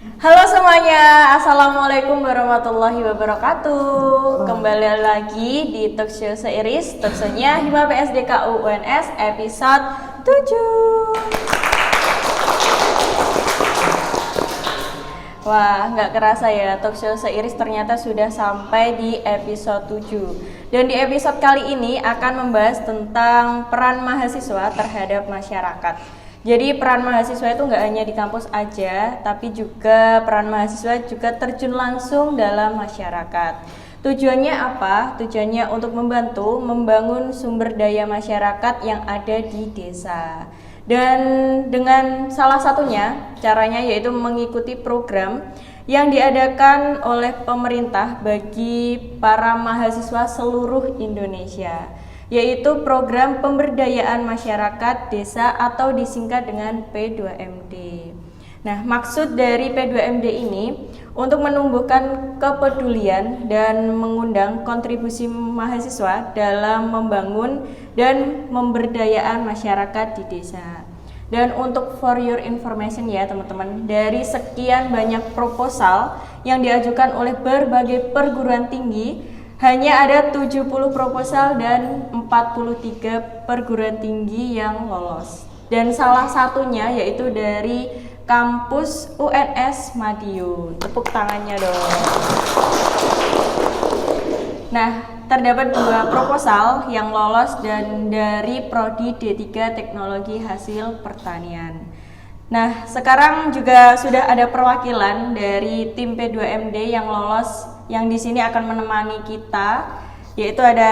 Halo semuanya, Assalamualaikum warahmatullahi wabarakatuh. Kembali lagi di Talkshow Seiris, talkshow-nya Hima PSDKU UNS episode 7. Wah, nggak kerasa ya, Talkshow Seiris ternyata sudah sampai di episode 7. Dan di episode kali ini akan membahas tentang peran mahasiswa terhadap masyarakat. Jadi peran mahasiswa itu nggak hanya di kampus aja, tapi juga peran mahasiswa juga terjun langsung dalam masyarakat. Tujuannya apa? Tujuannya untuk membantu membangun sumber daya masyarakat yang ada di desa. Dan dengan salah satunya, caranya yaitu mengikuti program yang diadakan oleh pemerintah bagi para mahasiswa seluruh Indonesia, yaitu program pemberdayaan masyarakat desa atau disingkat dengan P2MD. Nah, maksud dari P2MD ini untuk menumbuhkan kepedulian dan mengundang kontribusi mahasiswa dalam membangun dan pemberdayaan masyarakat di desa. Dan untuk for your information ya teman-teman, dari sekian banyak proposal yang diajukan oleh berbagai perguruan tinggi, hanya ada 70 proposal dan 43 perguruan tinggi yang lolos. Dan salah satunya yaitu dari kampus UNS Madiun. Tepuk tangannya dong. Nah, terdapat 2 proposal yang lolos dan dari Prodi D3 Teknologi Hasil Pertanian. Nah, sekarang juga sudah ada perwakilan dari tim P2MD yang lolos, yang di sini akan menemani kita, yaitu ada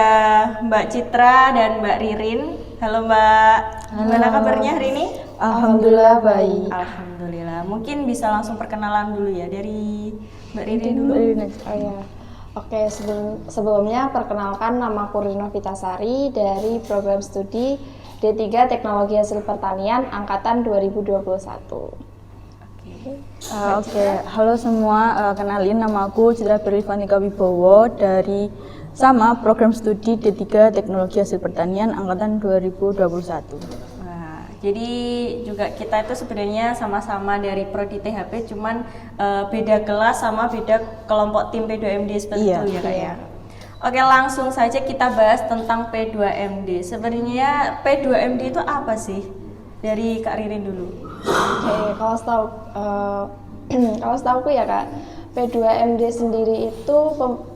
Mbak Citra dan Mbak Ririn. Halo Mbak, gimana kabarnya hari ini? Alhamdulillah baik. Alhamdulillah. Mungkin bisa langsung perkenalan dulu ya dari Mbak Ririn dulu. Oh ya. Oke, sebelumnya perkenalkan, nama aku Rino Vitasari dari program studi D3 Teknologi Hasil Pertanian angkatan 2021. Oke, halo semua, kenalin nama aku Citra Berlivanika Wibowo dari sama program studi D3 Teknologi Hasil Pertanian angkatan 2021. Nah, jadi juga kita itu sebenarnya sama-sama dari Prodi THP, cuman beda kelas sama beda kelompok tim P2MD seperti itu ya Kak ya. Oke, langsung saja kita bahas tentang P2MD. Sebenarnya P2MD itu apa sih? Dari Kak Ririn dulu. Oke, kalau setahuku ya Kak, P2MD sendiri itu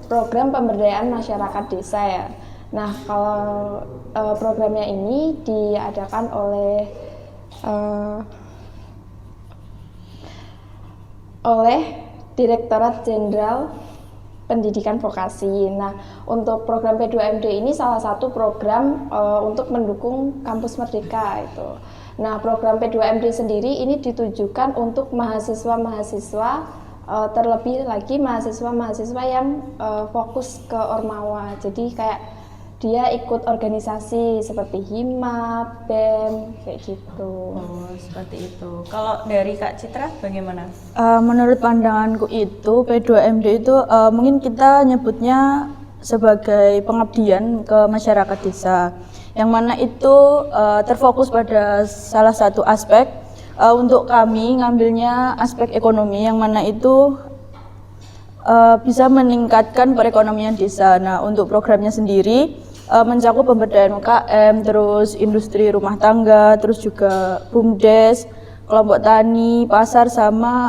program pemberdayaan masyarakat desa ya. Nah, kalau programnya ini diadakan oleh Direktorat Jenderal Pendidikan Vokasi. Nah, untuk program P2MD ini salah satu program untuk mendukung Kampus Merdeka itu. Nah, program P2MD sendiri ini ditujukan untuk mahasiswa-mahasiswa, terlebih lagi mahasiswa-mahasiswa yang fokus ke Ormawa. Jadi kayak dia ikut organisasi seperti Hima, BEM, kayak gitu. Oh, seperti itu. Kalau dari Kak Citra bagaimana? Menurut pandanganku itu P2MD itu mungkin kita nyebutnya sebagai pengabdian ke masyarakat desa, yang mana itu terfokus pada salah satu aspek. Untuk kami ngambilnya aspek ekonomi, yang mana itu bisa meningkatkan perekonomian desa. Nah, untuk programnya sendiri mencakup pemberdayaan UKM, terus industri rumah tangga, terus juga BUMDes, kelompok tani, pasar, sama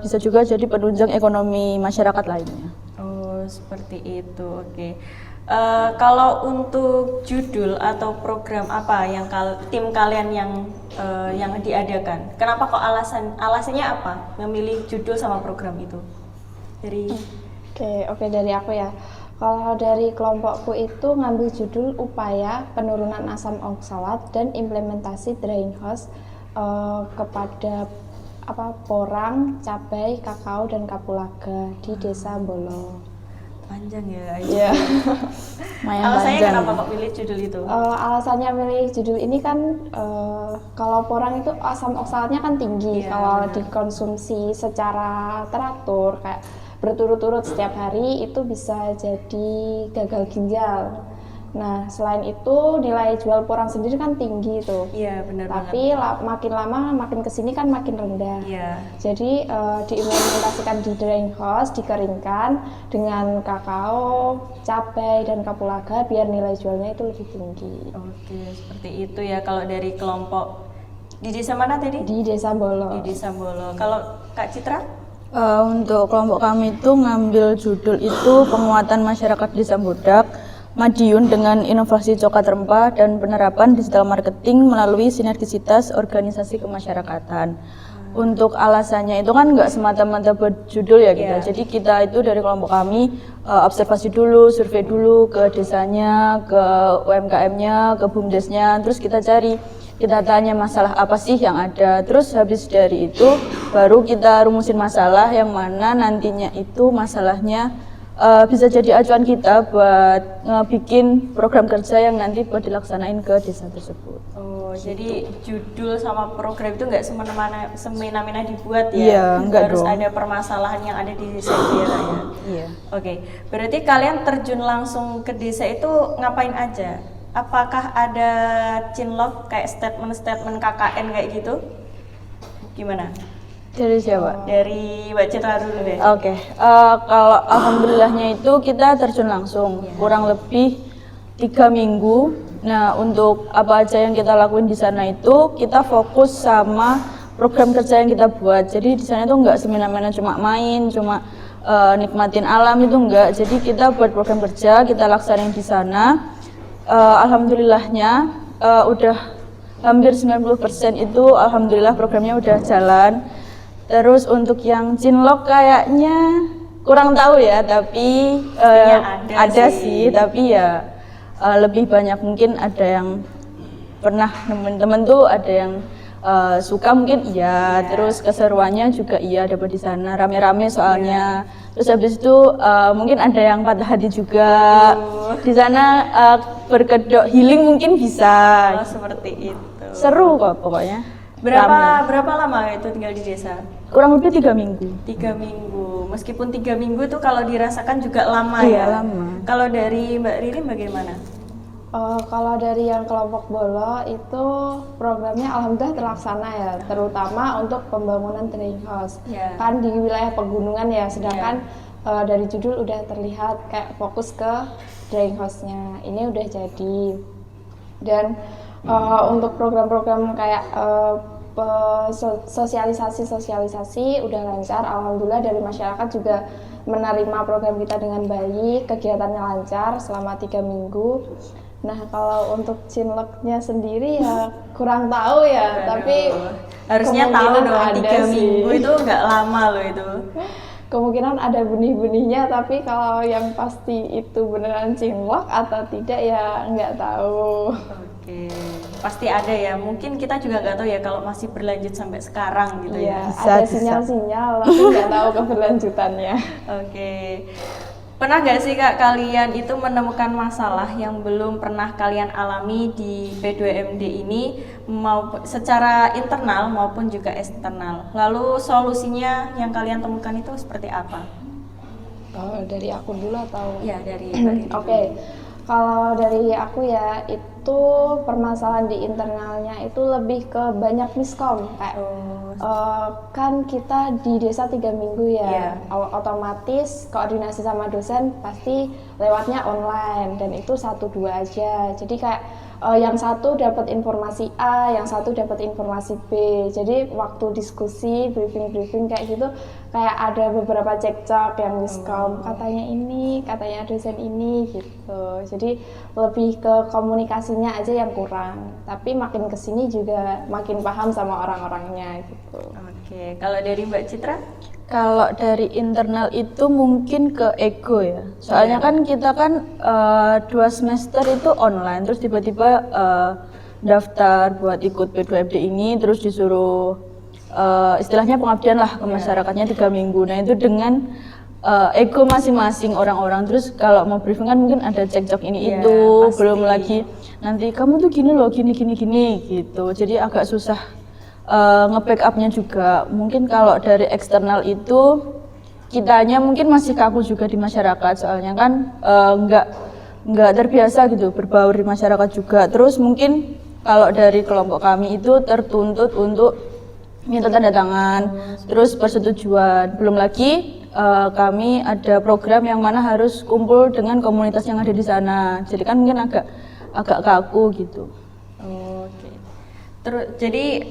bisa juga jadi penunjang ekonomi masyarakat lainnya. Oh, seperti itu. Oke. Kalau untuk judul atau program apa yang tim kalian yang diadakan? Kenapa kok alasannya apa memilih judul sama program itu? Oke, dari aku ya. Kalau dari kelompokku itu ngambil judul upaya penurunan asam oksalat dan implementasi drying house kepada porang, cabai, kakao dan kapulaga di Desa Bolo. Panjang ya. Iya. Alasannya kenapa kok pilih judul itu? Alasannya pilih judul ini kan kalau porang itu asam oksalatnya kan tinggi. Iya, kalau benar. dikonsumsi secara teratur kayak berturut-turut setiap hari itu bisa jadi gagal ginjal. Nah, selain itu nilai jual porang sendiri kan tinggi tuh. Iya, benar banget. Tapi makin lama makin kesini kan makin rendah. Iya. Jadi diimplementasikan di drying house, dikeringkan dengan kakao, cabai dan kapulaga biar nilai jualnya itu lebih tinggi. Oke, seperti itu ya kalau dari kelompok di desa mana tadi? Di Desa Bolo. Di Desa Bolo. Kalau Kak Citra? Untuk kelompok kami itu ngambil judul itu penguatan masyarakat Desa Bodak, Madiun dengan inovasi coklat rempah dan penerapan digital marketing melalui sinergisitas organisasi kemasyarakatan. Untuk alasannya itu kan nggak semata-mata buat judul ya kita. Yeah. Jadi kita itu dari kelompok kami observasi dulu, survei dulu ke desanya, ke UMKM-nya, ke BUMDes-nya, terus kita cari, kita tanya masalah apa sih yang ada. Terus habis dari itu baru kita rumusin masalah yang mana nantinya itu masalahnya bisa jadi acuan kita buat bikin program kerja yang nanti buat dilaksanain ke desa tersebut. Oh, jadi judul sama program itu nggak semena-mena dibuat ya? Iya, enggak harus dong. ada permasalahan yang ada di desa daerah ya? Iya. Oke, berarti kalian terjun langsung ke desa itu ngapain aja? Apakah ada cinlok kayak statement-statement KKN kayak gitu? Gimana? Dari siapa? Dari Mbak Citra dulu deh. Oke, kalau alhamdulillahnya itu kita terjun langsung kurang lebih 3 minggu. Nah, untuk apa aja yang kita lakuin di sana itu kita fokus sama program kerja yang kita buat. Jadi di sana itu nggak semena-mena cuma main, cuma nikmatin alam itu enggak. Jadi kita buat program kerja, kita laksanain di sana. Alhamdulillahnya udah hampir 90% itu alhamdulillah programnya udah jalan. Terus untuk yang cinlok kayaknya kurang tahu ya, tapi ada sih, tapi ya lebih banyak mungkin ada yang pernah temen-temen tuh ada yang suka mungkin iya, terus keseruannya juga iya dapat di sana rame-rame soalnya. Terus habis itu mungkin ada yang patah hati juga di sana, berkedok healing mungkin bisa. Oh, seperti itu. Seru kok pokoknya. Berapa lama itu tinggal di desa? Kurang lebih 3 minggu. 3 minggu. Meskipun 3 minggu itu kalau dirasakan juga lama Iya, ya. lama. Kalau dari Mbak Ririn bagaimana? Kalau dari yang kelompok Bolo itu programnya alhamdulillah terlaksana ya, terutama untuk pembangunan drying house. Yeah. Kan di wilayah pegunungan ya, sedangkan dari judul udah terlihat kayak fokus ke drying house-nya. Ini udah jadi. Dan untuk program-program kayak sosialisasi udah lancar, alhamdulillah dari masyarakat juga menerima program kita dengan baik, kegiatannya lancar selama 3 minggu. Nah, kalau untuk cinloknya sendiri ya kurang tahu ya, tapi harusnya tahu kemungkinan dong, ada 3 sih. minggu itu nggak lama loh itu. Kemungkinan ada benih-benihnya, tapi kalau yang pasti itu beneran cinlok atau tidak ya nggak tahu. Oke, pasti ada ya. Mungkin kita juga nggak tahu ya kalau masih berlanjut sampai sekarang gitu ya. Iya, ada sinyal-sinyal, tapi nggak tahu keberlanjutannya. Oke. Pernah nggak sih Kak kalian itu menemukan masalah yang belum pernah kalian alami di P2MD ini, mau secara internal maupun juga eksternal? Lalu solusinya yang kalian temukan itu seperti apa? Oh, dari aku dulu atau? Ya, dari Mbak Riri. Oke, kalau dari aku ya itu permasalahan di internalnya itu lebih ke banyak miskom kayak kan kita di desa 3 minggu ya, otomatis koordinasi sama dosen pasti lewatnya online dan itu 1-2 aja. Jadi kayak yang satu dapat informasi A, yang satu dapat informasi B. Jadi waktu diskusi, briefing kayak gitu, kayak ada beberapa cekcok yang miskom, katanya ini, katanya dosen ini gitu. Jadi lebih ke komunikasinya aja yang kurang. Tapi makin kesini juga makin paham sama orang-orangnya gitu. Oke, kalau dari Mbak Citra? Kalau dari internal itu mungkin ke ego ya. Soalnya kan kita kan 2 semester itu online, terus tiba-tiba daftar buat ikut P2MD ini, terus disuruh istilahnya pengabdian lah ke masyarakatnya 3 minggu. Nah itu dengan ego masing-masing orang-orang. Terus kalau mau briefing kan mungkin ada cekcok ini itu, pasti. belum lagi nanti kamu tuh gini loh, gini gitu. Jadi agak susah nge-backupnya juga. Mungkin kalau dari eksternal itu kitanya mungkin masih kaku juga di masyarakat, soalnya kan nggak terbiasa gitu berbaur di masyarakat juga. Terus mungkin kalau dari kelompok kami itu tertuntut untuk minta tanda tangan, terus persetujuan. Belum lagi kami ada program yang mana harus kumpul dengan komunitas yang ada di sana. Jadi kan mungkin agak kaku gitu. Oke. Terus jadi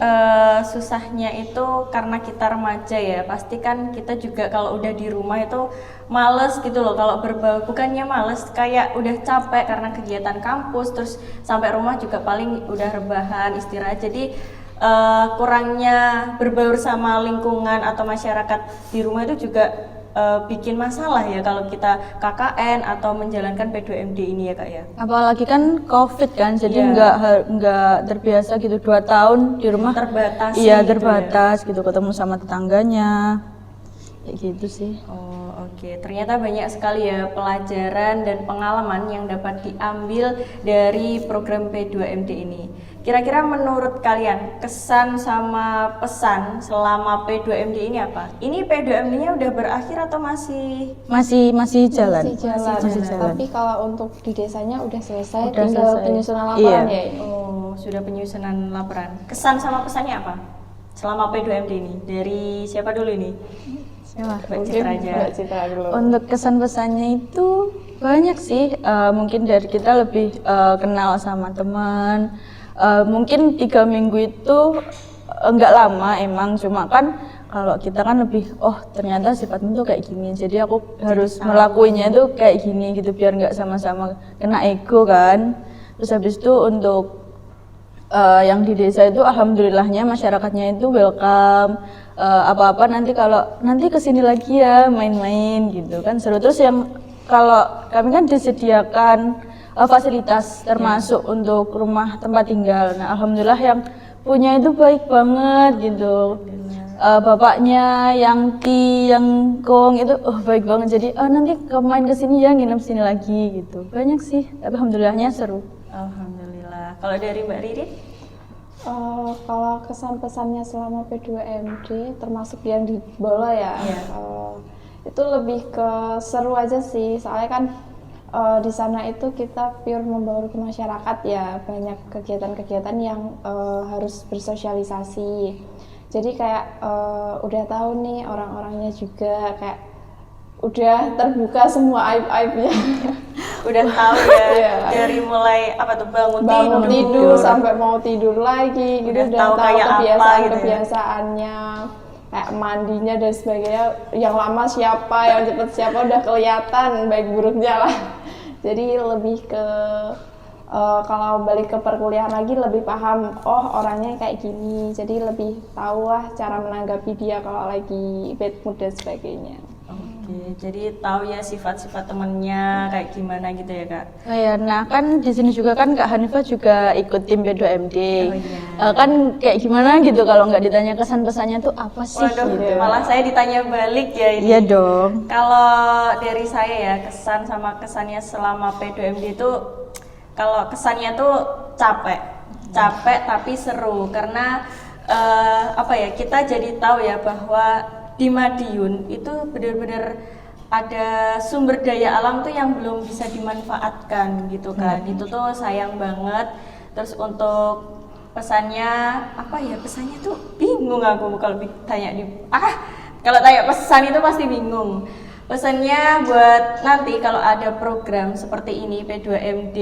susahnya itu karena kita remaja ya. Pasti kan kita juga kalau udah di rumah itu males gitu loh kalau berbaur. Bukannya males, kayak udah capek karena kegiatan kampus. Terus sampai rumah juga paling udah rebahan, istirahat. Jadi kurangnya berbaur sama lingkungan atau masyarakat di rumah itu juga bikin masalah ya kalau kita KKN atau menjalankan P2MD ini ya Kak ya. Apalagi kan COVID kan, jadi nggak terbiasa gitu 2 tahun di rumah. Terbatas. Iya, gitu terbatas gitu, ketemu sama tetangganya. Kayak gitu sih. Oh, oke. Ternyata banyak sekali ya pelajaran dan pengalaman yang dapat diambil dari program P2MD ini. Kira-kira menurut kalian kesan sama pesan selama P2MD ini apa? Ini P2MD-nya udah berakhir atau masih Jalan. Masih jalan. Tapi kalau untuk di desanya udah selesai, Udah tinggal selesai. penyusunan laporan Iya. ya ini. Oh, sudah penyusunan laporan. Kesan sama pesannya apa? Selama P2MD ini. Dari siapa dulu ini? Mbak Citra aja. Mbak Citra dulu. Untuk kesan-pesannya itu banyak sih. Mungkin dari kita lebih kenal sama teman. Mungkin 3 minggu itu enggak lama emang, cuma kan kalau kita kan lebih ternyata sifatnya tuh kayak gini, jadi aku harus melakuinya itu kayak gini gitu biar nggak sama-sama kena ego kan. Terus habis itu untuk yang di desa itu alhamdulillahnya masyarakatnya itu welcome, apa-apa nanti kesini lagi ya main-main gitu kan seru. Terus yang kalau kami kan disediakan fasilitas termasuk untuk rumah tempat tinggal. Nah, alhamdulillah yang punya itu baik banget gitu. Bapaknya yang Kong itu baik banget. Jadi nanti kamu main kesini ya, nginep sini lagi gitu. Banyak sih, tapi alhamdulillahnya seru. Alhamdulillah. Kalau dari Mbak Riri? Kalau kesan pesannya selama P2MD termasuk yang di Bolo ya, itu lebih ke seru aja sih. Soalnya kan di sana itu kita pure membaur ke masyarakat ya, banyak kegiatan-kegiatan yang harus bersosialisasi. Jadi kayak udah tahu nih orang-orangnya juga, kayak udah terbuka semua aib-aibnya. Udah tahu ya dari mulai bangun tidur sampai mau tidur lagi gitu, udah tahu kayak kebiasaannya. Kayak mandinya dan sebagainya, yang lama siapa, yang cepet siapa udah kelihatan baik buruknya lah. Jadi lebih ke kalau balik ke perkuliahan lagi lebih paham, orangnya kayak gini, jadi lebih tahu lah cara menanggapi dia kalau lagi bad mood dan sebagainya. Oke, jadi tahu ya sifat-sifat temennya kayak gimana gitu ya Kak? Oh ya, nah kan di sini juga kan Kak Hanifah juga ikut tim P2MD. Oh iya. Kan kayak gimana gitu kalau nggak ditanya kesan-pesannya tuh apa sih? Waduh, gitu. malah saya ditanya balik ya ini. Iya dong. Kalau dari saya ya kesan sama kesannya selama P2MD itu, kalau kesannya tuh capek tapi seru karena kita jadi tahu ya bahwa di Madiun itu benar-benar ada sumber daya alam tuh yang belum bisa dimanfaatkan gitu kan. Itu tuh sayang banget. Terus untuk pesannya pesannya tuh bingung aku kalau tanya kalau tanya pesan itu pasti bingung. Pesannya buat nanti kalau ada program seperti ini P2MD,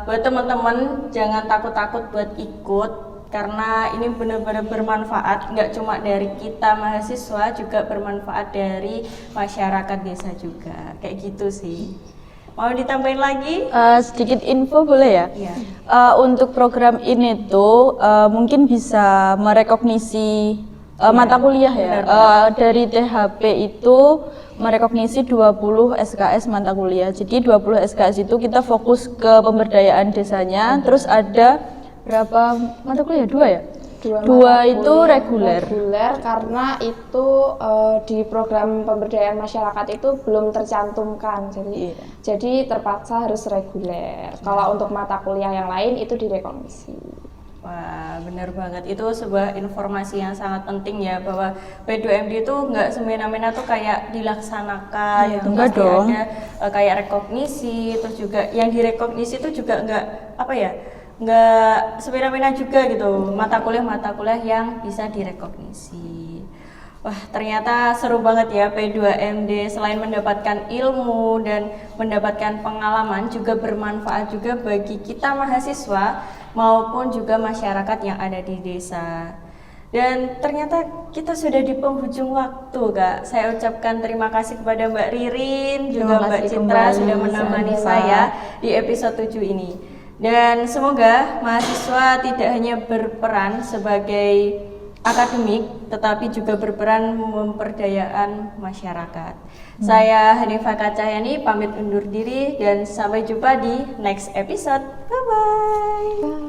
buat teman-teman jangan takut-takut buat ikut karena ini benar-benar bermanfaat, nggak cuma dari kita mahasiswa, juga bermanfaat dari masyarakat desa juga, kayak gitu sih. Mau ditambahin lagi? Sedikit info boleh ya? Iya. Untuk program ini tuh mungkin bisa merekognisi mata kuliah ya. Dari THP itu merekognisi 20 SKS mata kuliah. Jadi 20 SKS itu kita fokus ke pemberdayaan desanya. Terus ada berapa mata kuliah? 2 ya? Dua itu reguler karena itu di program pemberdayaan masyarakat itu belum tercantumkan, jadi terpaksa harus reguler. Kalau untuk mata kuliah yang lain itu direkognisi. Wah, benar banget. Itu sebuah informasi yang sangat penting ya, bahwa P2MD itu nggak semena-mena tuh kayak dilaksanakan, Iya, itu enggak pasti dong. ada kayak rekognisi, terus juga yang direkognisi itu juga nggak apa ya, nggak semena-mena juga gitu, mata kuliah yang bisa direkognisi. Wah, ternyata seru banget ya P2MD. Selain mendapatkan ilmu dan mendapatkan pengalaman, juga bermanfaat juga bagi kita mahasiswa maupun juga masyarakat yang ada di desa. Dan ternyata kita sudah di penghujung waktu, Kak. Saya ucapkan terima kasih kepada Mbak Ririn, juga Terima Mbak kasih Citra kembali, sudah menemani sama-sama. saya di episode 7 ini. Dan semoga mahasiswa tidak hanya berperan sebagai akademik, tetapi juga berperan memperdayaan masyarakat. Saya Hanifah Kacahyani pamit undur diri dan sampai jumpa di next episode. Bye-bye.